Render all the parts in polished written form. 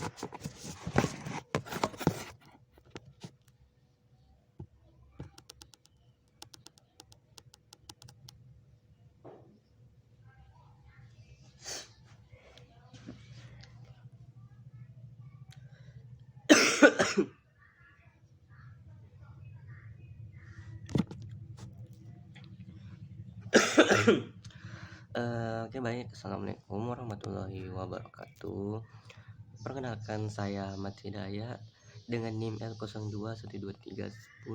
Oke baik, assalamualaikum warahmatullahi wabarakatuh. Perkenalkan, saya Ahmad Hidayat dengan NIM L0212311029.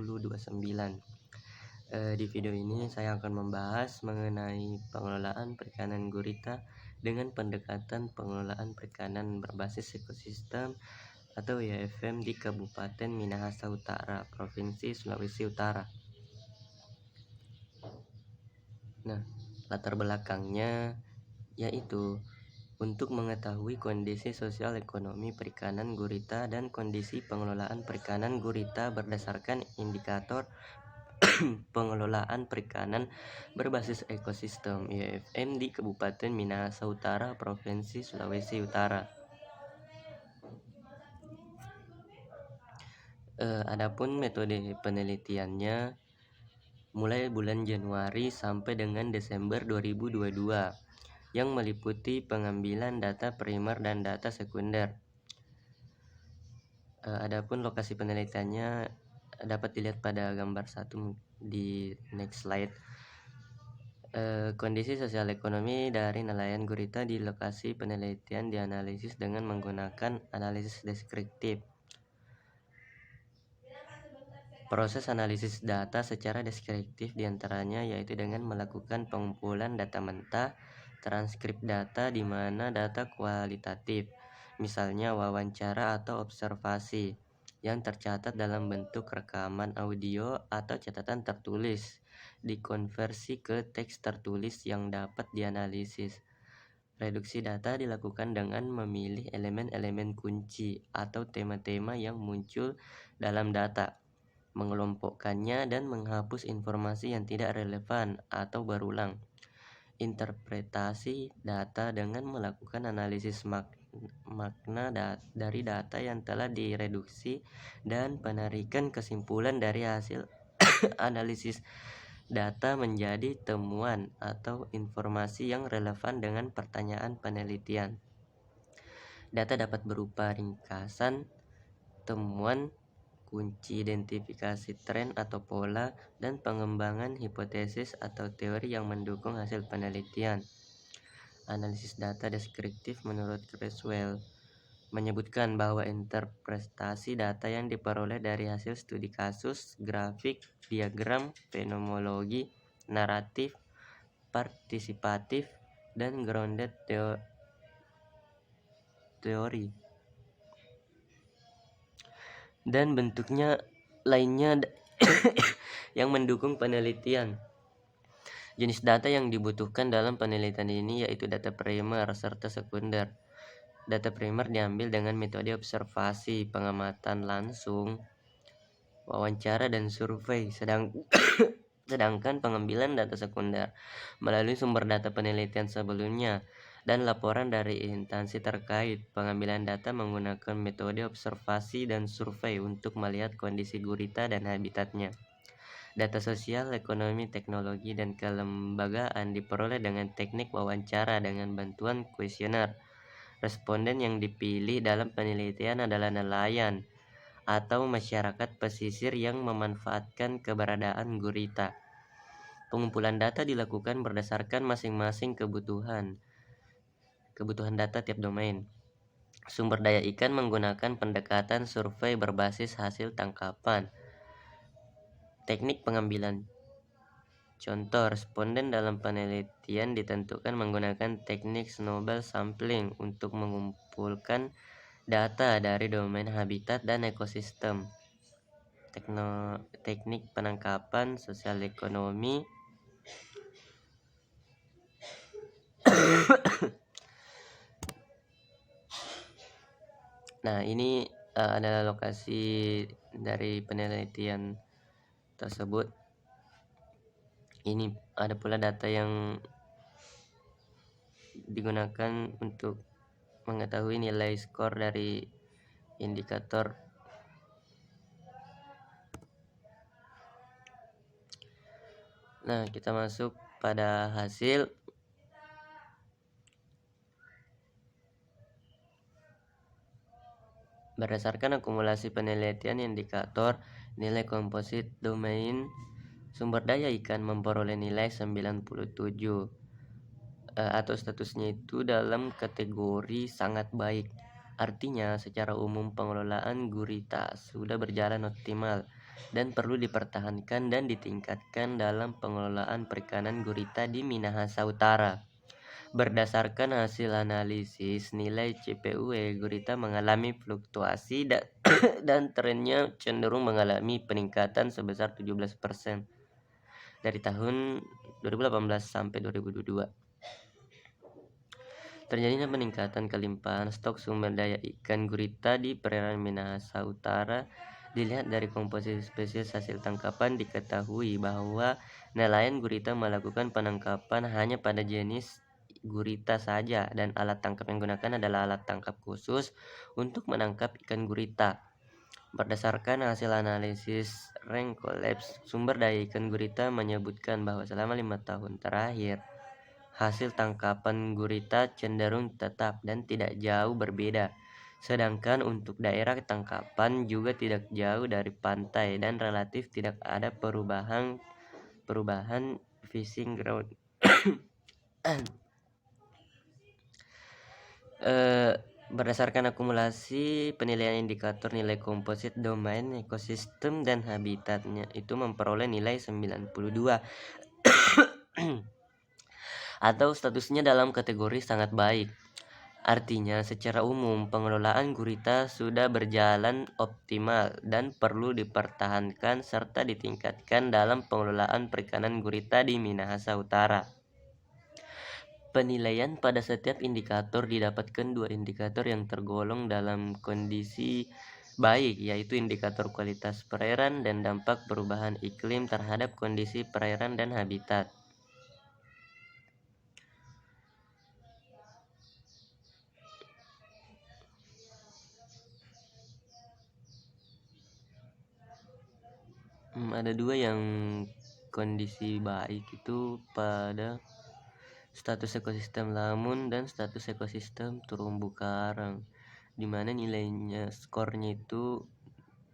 Di video ini saya akan membahas mengenai pengelolaan perikanan gurita dengan pendekatan pengelolaan perikanan berbasis ekosistem atau YFM di Kabupaten Minahasa Utara, Provinsi Sulawesi Utara. Nah, latar belakangnya yaitu untuk mengetahui kondisi sosial ekonomi perikanan gurita dan kondisi pengelolaan perikanan gurita berdasarkan indikator pengelolaan perikanan berbasis ekosistem YFM di Kabupaten Minahasa Utara, Provinsi Sulawesi Utara. Adapun metode penelitiannya mulai bulan Januari sampai dengan Desember 2022 yang meliputi pengambilan data primer dan data sekunder. Adapun lokasi penelitiannya dapat dilihat pada gambar 1 di next slide. Kondisi sosial ekonomi dari nelayan gurita di lokasi penelitian dianalisis dengan menggunakan analisis deskriptif. Proses analisis data secara deskriptif diantaranya yaitu dengan melakukan pengumpulan data mentah, transkrip data di mana data kualitatif, misalnya wawancara atau observasi, yang tercatat dalam bentuk rekaman audio atau catatan tertulis, dikonversi ke teks tertulis yang dapat dianalisis. Reduksi data dilakukan dengan memilih elemen-elemen kunci atau tema-tema yang muncul dalam data, mengelompokkannya dan menghapus informasi yang tidak relevan atau berulang. Interpretasi data dengan melakukan analisis makna dari data yang telah direduksi dan penarikan kesimpulan dari hasil analisis data menjadi temuan atau informasi yang relevan dengan pertanyaan penelitian. Data dapat berupa ringkasan, temuan, kunci identifikasi tren atau pola, dan pengembangan hipotesis atau teori yang mendukung hasil penelitian. Analisis data deskriptif menurut Creswell menyebutkan bahwa interpretasi data yang diperoleh dari hasil studi kasus, grafik, diagram, fenomenologi, naratif, partisipatif, dan grounded teori dan bentuknya lainnya yang mendukung penelitian. Jenis data yang dibutuhkan dalam penelitian ini yaitu data primer serta sekunder. Data primer diambil dengan metode observasi, pengamatan langsung, wawancara, dan survei, sedangkan pengambilan data sekunder melalui sumber data penelitian sebelumnya dan laporan dari instansi terkait. Pengambilan data menggunakan metode observasi dan survei untuk melihat kondisi gurita dan habitatnya. Data sosial, ekonomi, teknologi, dan kelembagaan diperoleh dengan teknik wawancara dengan bantuan kuesioner. Responden yang dipilih dalam penelitian adalah nelayan atau masyarakat pesisir yang memanfaatkan keberadaan gurita. Pengumpulan data dilakukan berdasarkan masing-masing kebutuhan data tiap domain. Sumber daya ikan menggunakan pendekatan survei berbasis hasil tangkapan. Teknik pengambilan contoh, responden dalam penelitian ditentukan menggunakan teknik snowball sampling untuk mengumpulkan data dari domain habitat dan ekosistem. Teknik penangkapan sosial ekonomi Nah, ini adalah lokasi dari penelitian tersebut. Ini ada pula data yang digunakan untuk mengetahui nilai skor dari indikator. Nah, kita masuk pada hasil. Berdasarkan akumulasi penelitian indikator nilai komposit domain sumber daya ikan memperoleh nilai 97 atau statusnya itu dalam kategori sangat baik. Artinya secara umum pengelolaan gurita sudah berjalan optimal dan perlu dipertahankan dan ditingkatkan dalam pengelolaan perikanan gurita di Minahasa Utara. Berdasarkan hasil analisis nilai CPUE gurita mengalami fluktuasi dan trennya cenderung mengalami peningkatan sebesar 17% dari tahun 2018 sampai 2022. Terjadinya peningkatan kelimpahan stok sumber daya ikan gurita di perairan Minahasa Utara dilihat dari komposisi spesies hasil tangkapan. Diketahui bahwa nelayan gurita melakukan penangkapan hanya pada jenis gurita saja dan alat tangkap yang digunakan adalah alat tangkap khusus untuk menangkap ikan gurita. Berdasarkan hasil analisis Rank Collapse, sumber daya ikan gurita menyebutkan bahwa selama 5 tahun terakhir hasil tangkapan gurita cenderung tetap dan tidak jauh berbeda. Sedangkan untuk daerah tangkapan juga tidak jauh dari pantai dan relatif tidak ada perubahan fishing ground. Berdasarkan akumulasi penilaian indikator nilai komposit domain ekosistem dan habitatnya itu memperoleh nilai 92 atau statusnya dalam kategori sangat baik. Artinya secara umum pengelolaan gurita sudah berjalan optimal dan perlu dipertahankan serta ditingkatkan dalam pengelolaan perikanan gurita di Minahasa Utara. Penilaian pada setiap indikator didapatkan 2 indikator yang tergolong dalam kondisi baik, yaitu indikator kualitas perairan dan dampak perubahan iklim terhadap kondisi perairan dan habitat. Ada 2 yang kondisi baik itu pada status ekosistem lamun dan status ekosistem terumbu karang, dimana nilainya skornya itu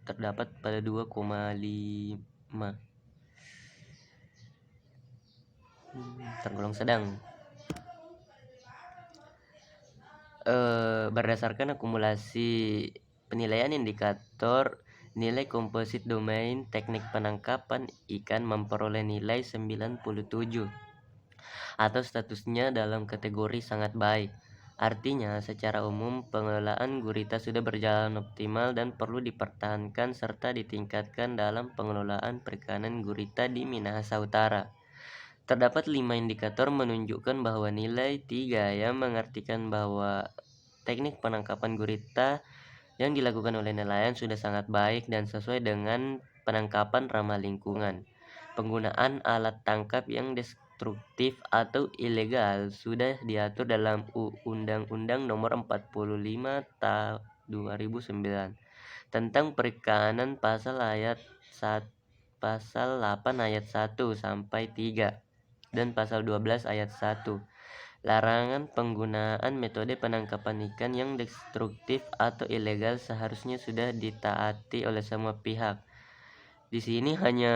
terdapat pada 2,5, tergolong sedang. Berdasarkan akumulasi penilaian indikator nilai komposit domain teknik penangkapan ikan memperoleh nilai 97 atau statusnya dalam kategori sangat baik. Artinya secara umum pengelolaan gurita sudah berjalan optimal dan perlu dipertahankan serta ditingkatkan dalam pengelolaan perikanan gurita di Minahasa Utara. Terdapat 5 indikator menunjukkan bahwa nilai 3 yang mengartikan bahwa teknik penangkapan gurita yang dilakukan oleh nelayan sudah sangat baik dan sesuai dengan penangkapan ramah lingkungan. Penggunaan alat tangkap yang destruktif atau ilegal sudah diatur dalam Undang-Undang Nomor 45 Tahun 2009 tentang perikanan pasal 8 ayat 1 sampai 3 dan pasal 12 ayat 1. Larangan penggunaan metode penangkapan ikan yang destruktif atau ilegal seharusnya sudah ditaati oleh semua pihak. Di sini hanya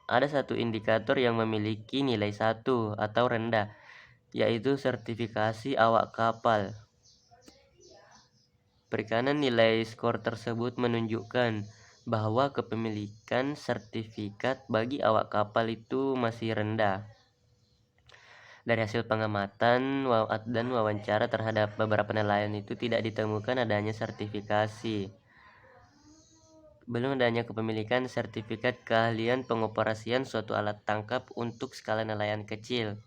ada satu indikator yang memiliki nilai 1 atau rendah, yaitu sertifikasi awak kapal. Perikanan nilai skor tersebut menunjukkan bahwa kepemilikan sertifikat bagi awak kapal itu masih rendah. Dari hasil pengamatan dan wawancara terhadap beberapa nelayan itu tidak ditemukan adanya sertifikasi. Belum adanya kepemilikan sertifikat keahlian pengoperasian suatu alat tangkap untuk skala nelayan kecil.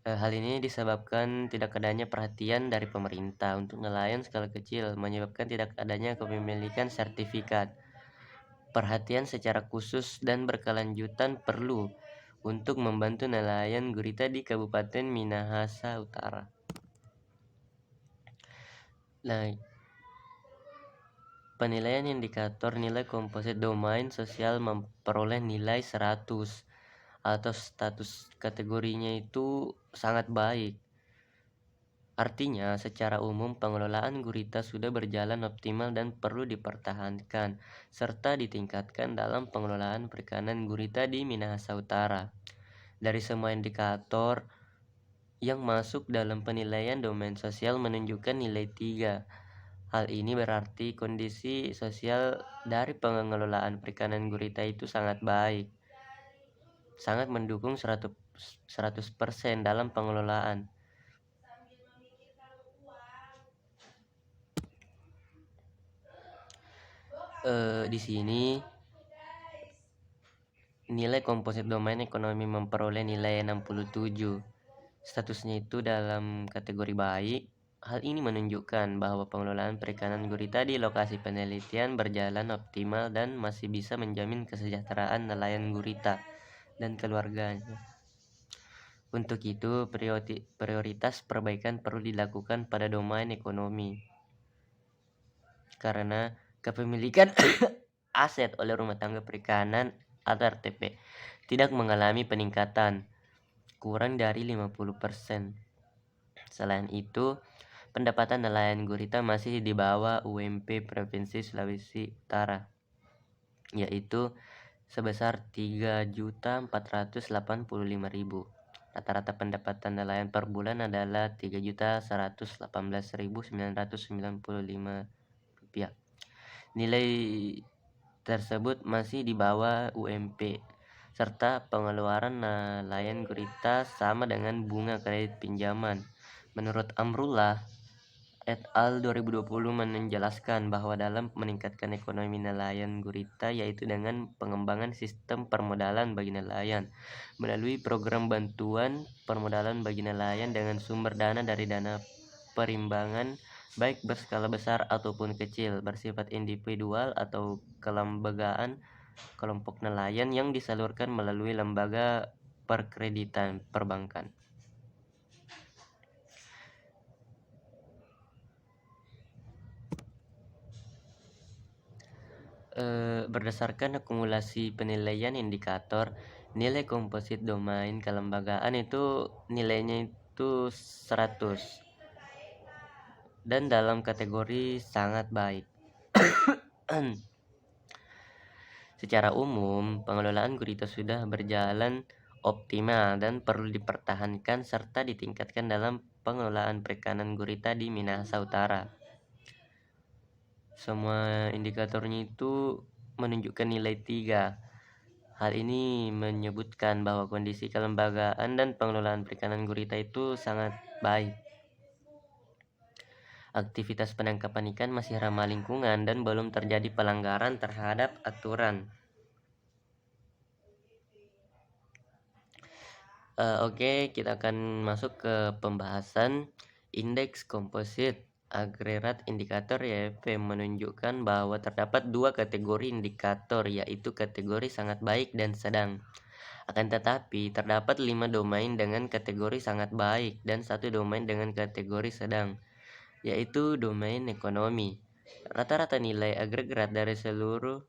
Hal ini disebabkan tidak adanya perhatian dari pemerintah untuk nelayan skala kecil, menyebabkan tidak adanya kepemilikan sertifikat. Perhatian secara khusus dan berkelanjutan perlu untuk membantu nelayan gurita di Kabupaten Minahasa Utara. Nah, Penilaian indikator nilai komposit domain sosial memperoleh nilai 100 atau status kategorinya itu sangat baik. Artinya, secara umum pengelolaan gurita sudah berjalan optimal dan perlu dipertahankan, serta ditingkatkan dalam pengelolaan perikanan gurita di Minahasa Utara. Dari semua indikator yang masuk dalam penilaian domain sosial menunjukkan nilai 3. Hal ini berarti kondisi sosial dari pengelolaan perikanan gurita itu sangat baik, sangat mendukung 100% dalam pengelolaan. Di sini nilai komposit domain ekonomi memperoleh nilai 67. Statusnya itu dalam kategori baik. Hal ini menunjukkan bahwa pengelolaan perikanan gurita di lokasi penelitian berjalan optimal dan masih bisa menjamin kesejahteraan nelayan gurita dan keluarganya. Untuk itu, prioritas perbaikan perlu dilakukan pada domain ekonomi, karena kepemilikan aset oleh rumah tangga perikanan atau RTP tidak mengalami peningkatan kurang dari 50%. Selain itu, pendapatan nelayan gurita masih di bawah UMP Provinsi Sulawesi Utara, yaitu sebesar 3.485.000. Rata-rata pendapatan nelayan per bulan adalah 3.118.995 rupiah. Nilai tersebut masih di bawah UMP, serta pengeluaran nelayan gurita sama dengan bunga kredit pinjaman. Menurut Amrullah et al. 2020 menjelaskan bahwa dalam meningkatkan ekonomi nelayan gurita yaitu dengan pengembangan sistem permodalan bagi nelayan melalui program bantuan permodalan bagi nelayan dengan sumber dana dari dana perimbangan baik berskala besar ataupun kecil, bersifat individual atau kelembagaan kelompok nelayan yang disalurkan melalui lembaga perkreditan perbankan. Berdasarkan akumulasi penilaian indikator nilai komposit domain kelembagaan itu nilainya itu 100 dan dalam kategori sangat baik. Secara umum, pengelolaan gurita sudah berjalan optimal dan perlu dipertahankan serta ditingkatkan dalam pengelolaan perikanan gurita di Minahasa Utara. Semua indikatornya itu menunjukkan nilai 3. Hal ini menyebutkan bahwa kondisi kelembagaan dan pengelolaan perikanan gurita itu sangat baik. Aktivitas penangkapan ikan masih ramah lingkungan dan belum terjadi pelanggaran terhadap aturan. Oke, kita akan masuk ke pembahasan indeks komposit agregat indikator YFP menunjukkan bahwa terdapat dua kategori indikator, yaitu kategori sangat baik dan sedang. Akan tetapi, terdapat 5 domain dengan kategori sangat baik dan 1 domain dengan kategori sedang, yaitu domain ekonomi. Rata-rata nilai agregat dari seluruh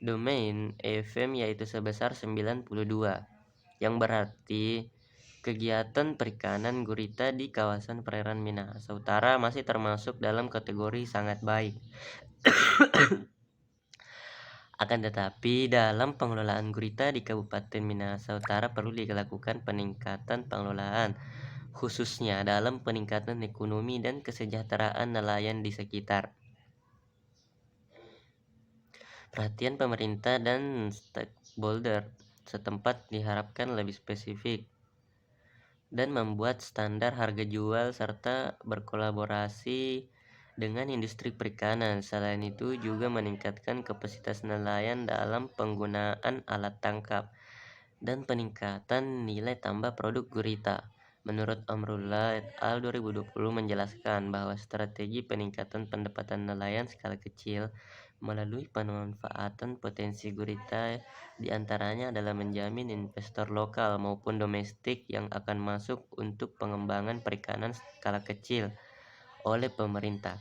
domain EFM yaitu sebesar 92, yang berarti kegiatan perikanan gurita di kawasan perairan Minahasa Utara masih termasuk dalam kategori sangat baik. Akan tetapi, dalam pengelolaan gurita di Kabupaten Minahasa Utara perlu dilakukan peningkatan pengelolaan, khususnya dalam peningkatan ekonomi dan kesejahteraan nelayan di sekitar. Perhatian pemerintah dan stakeholder setempat diharapkan lebih spesifik dan membuat standar harga jual serta berkolaborasi dengan industri perikanan. Selain itu juga meningkatkan kapasitas nelayan dalam penggunaan alat tangkap dan peningkatan nilai tambah produk gurita. Menurut Amrullah et al. 2020 menjelaskan bahwa strategi peningkatan pendapatan nelayan skala kecil melalui pemanfaatan potensi gurita diantaranya adalah menjamin investor lokal maupun domestik yang akan masuk untuk pengembangan perikanan skala kecil oleh pemerintah.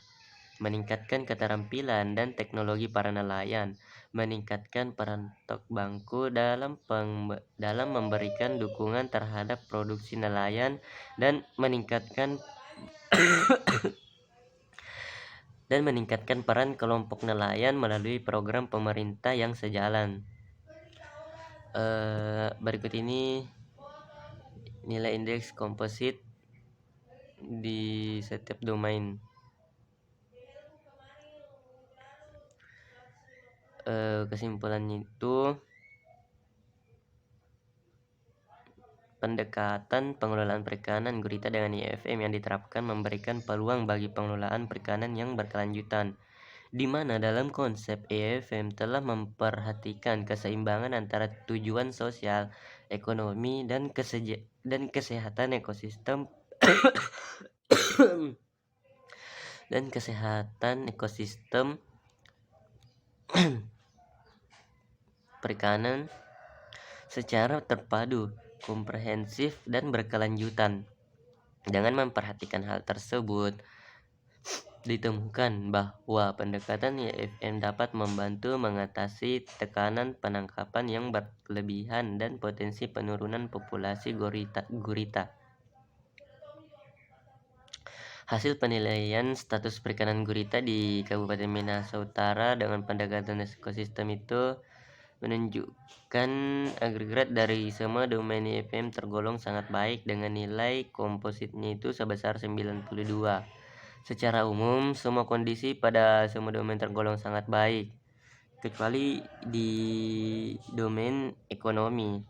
meningkatkan keterampilan dan teknologi para nelayan, meningkatkan peran tok bangku dalam memberikan dukungan terhadap produksi nelayan dan meningkatkan peran kelompok nelayan melalui program pemerintah yang sejalan. Berikut ini nilai indeks komposit di setiap domain. Kesimpulannya itu, pendekatan pengelolaan perikanan gurita dengan IFM yang diterapkan memberikan peluang bagi pengelolaan perikanan yang berkelanjutan, di mana dalam konsep IFM telah memperhatikan keseimbangan antara tujuan sosial, ekonomi, dan kesehatan ekosistem dan kesehatan ekosistem perikanan secara terpadu, komprehensif, dan berkelanjutan. Dengan memperhatikan hal tersebut, ditemukan bahwa pendekatan IFM dapat membantu mengatasi tekanan penangkapan yang berlebihan dan potensi penurunan populasi gurita. Hasil penilaian status perikanan gurita di Kabupaten Minahasa Utara dengan pendekatan ekosistem itu menunjukkan agregat dari semua domain IFM tergolong sangat baik dengan nilai kompositnya itu sebesar 92. Secara umum, semua kondisi pada semua domain tergolong sangat baik, kecuali di domain ekonomi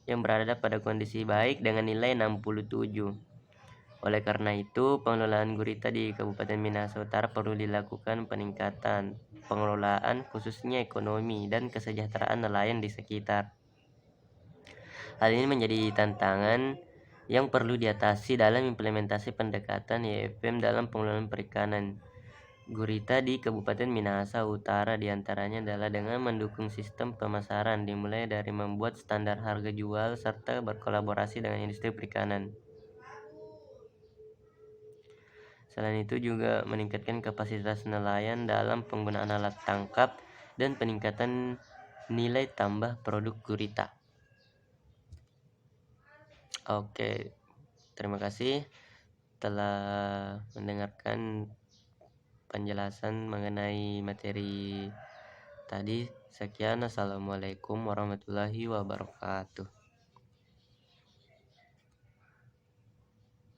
yang berada pada kondisi baik dengan nilai 67. Oleh karena itu, pengelolaan gurita di Kabupaten Minahasa Utara perlu dilakukan peningkatan pengelolaan khususnya ekonomi dan kesejahteraan nelayan di sekitar. Hal ini menjadi tantangan yang perlu diatasi dalam implementasi pendekatan IFM dalam pengelolaan perikanan gurita di Kabupaten Minahasa Utara, diantaranya adalah dengan mendukung sistem pemasaran, dimulai dari membuat standar harga jual serta berkolaborasi dengan industri perikanan. Selain itu juga meningkatkan kapasitas nelayan dalam penggunaan alat tangkap dan peningkatan nilai tambah produk gurita. Oke, terima kasih telah mendengarkan penjelasan mengenai materi tadi. Sekian, assalamualaikum warahmatullahi wabarakatuh.